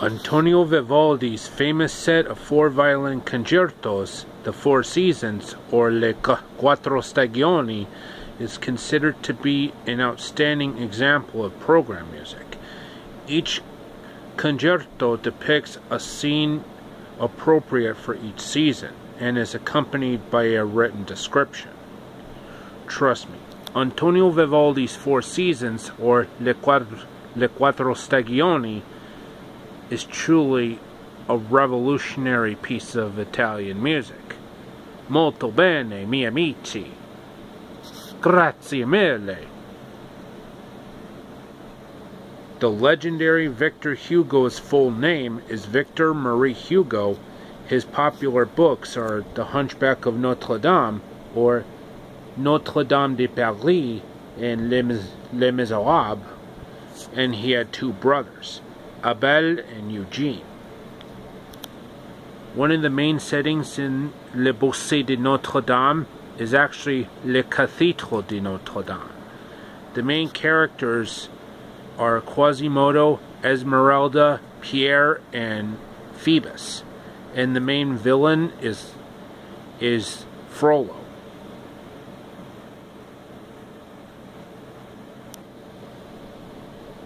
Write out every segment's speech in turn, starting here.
Antonio Vivaldi's famous set of 4 violin concertos, the Four Seasons, or Le Quattro Stagioni, is considered to be an outstanding example of program music. Each concerto depicts a scene appropriate for each season and is accompanied by a written description. Trust me, Antonio Vivaldi's Four Seasons, or Le Quattro Stagioni, is truly a revolutionary piece of Italian music. Molto bene, miei amici. Grazie mille. The legendary Victor Hugo's full name is Victor Marie Hugo. His popular books are The Hunchback of Notre Dame, or Notre Dame de Paris, and Les Miserables, and he had 2 brothers, Abel and Eugene. One of the main settings in Le Bosquet de Notre Dame is actually Le Cathedral de Notre Dame. The main characters are Quasimodo, Esmeralda, Pierre, and Phoebus, and the main villain is Frollo.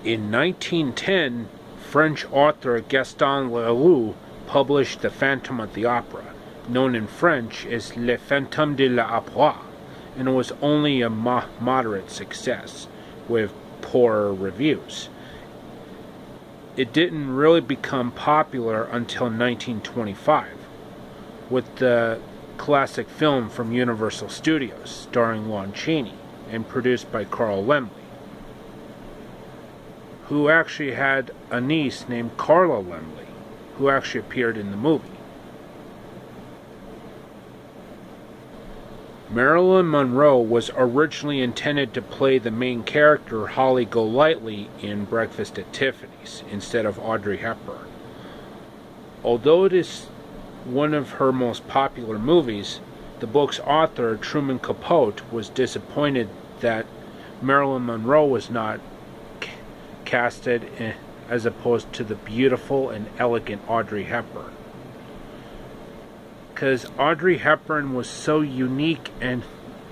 In 1910, French author Gaston Leroux published The Phantom of the Opera, known in French as Le Fantôme de l'Opéra, and it was only a moderate success, with poor reviews. It didn't really become popular until 1925, with the classic film from Universal Studios, starring Lon Chaney, and produced by Carl Laemmle, who actually had a niece named Carla Laemmle, who actually appeared in the movie. Marilyn Monroe was originally intended to play the main character Holly Golightly in Breakfast at Tiffany's instead of Audrey Hepburn. Although it is one of her most popular movies, the book's author, Truman Capote, was disappointed that Marilyn Monroe was not casted as opposed to the beautiful and elegant Audrey Hepburn. Because Audrey Hepburn was so unique and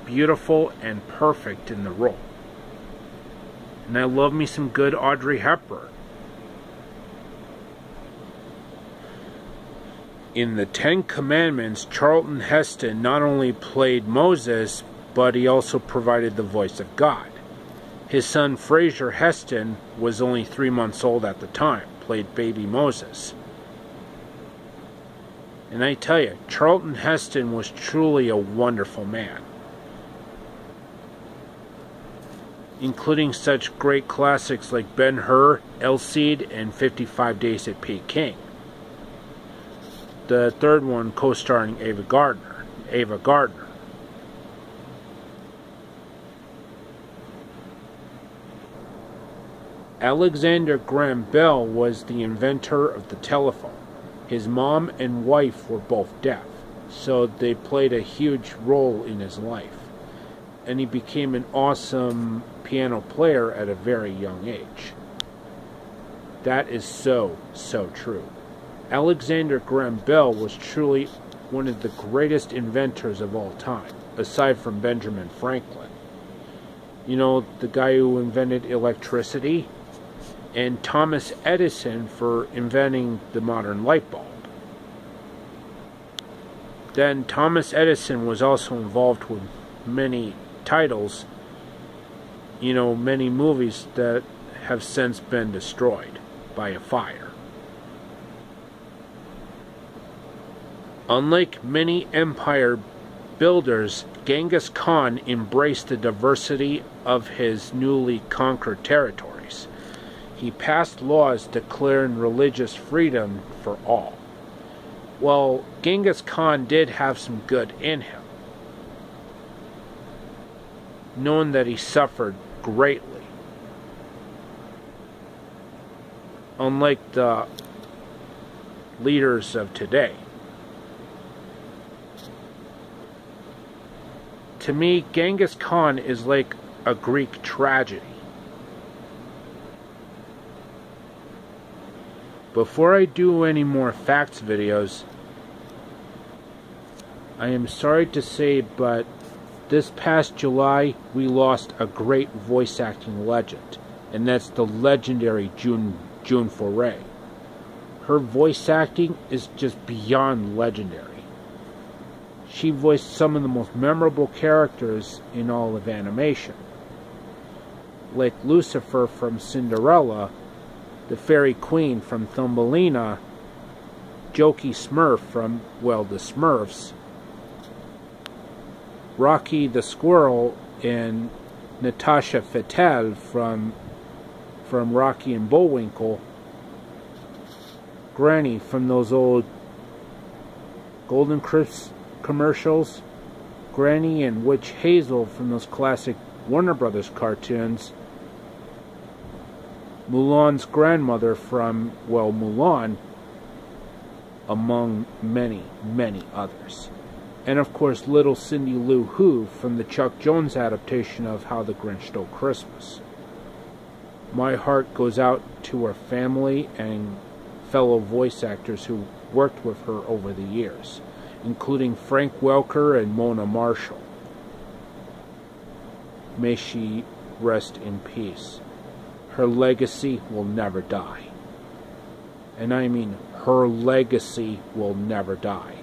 beautiful and perfect in the role. And I love me some good Audrey Hepburn. In the 10 Commandments, Charlton Heston not only played Moses, but he also provided the voice of God. His son Fraser Heston was only 3 months old at the time, played baby Moses. And I tell you, Charlton Heston was truly a wonderful man, including such great classics like Ben-Hur, El Cid, and 55 Days at Peking. The third one co-starring Ava Gardner. Alexander Graham Bell was the inventor of the telephone. His mom and wife were both deaf, so they played a huge role in his life. And he became an awesome piano player at a very young age. That is so true. Alexander Graham Bell was truly one of the greatest inventors of all time, aside from Benjamin Franklin. You know, the guy who invented electricity? And Thomas Edison for inventing the modern light bulb. Then Thomas Edison was also involved with many titles, you know, many movies that have since been destroyed by a fire. Unlike many empire builders, Genghis Khan embraced the diversity of his newly conquered territories. He passed laws declaring religious freedom for all. Well, Genghis Khan did have some good in him, knowing that he suffered greatly. Unlike the leaders of today. To me, Genghis Khan is like a Greek tragedy. Before I do any more facts videos, I am sorry to say, but this past July, we lost a great voice acting legend, and that's the legendary June Foray. Her voice acting is just beyond legendary. She voiced some of the most memorable characters in all of animation, like Lucifer from Cinderella, the Fairy Queen from Thumbelina, Jokey Smurf from, well, the Smurfs, Rocky the Squirrel, and Natasha Fatale from Rocky and Bullwinkle, Granny from those old Golden Crisp commercials, Granny and Witch Hazel from those classic Warner Brothers cartoons, Mulan's grandmother from, well, Mulan, among many, many others. And of course, little Cindy Lou Who from the Chuck Jones adaptation of How the Grinch Stole Christmas. My heart goes out to her family and fellow voice actors who worked with her over the years, including Frank Welker and Mona Marshall. May she rest in peace. Her legacy will never die. And I mean, her legacy will never die.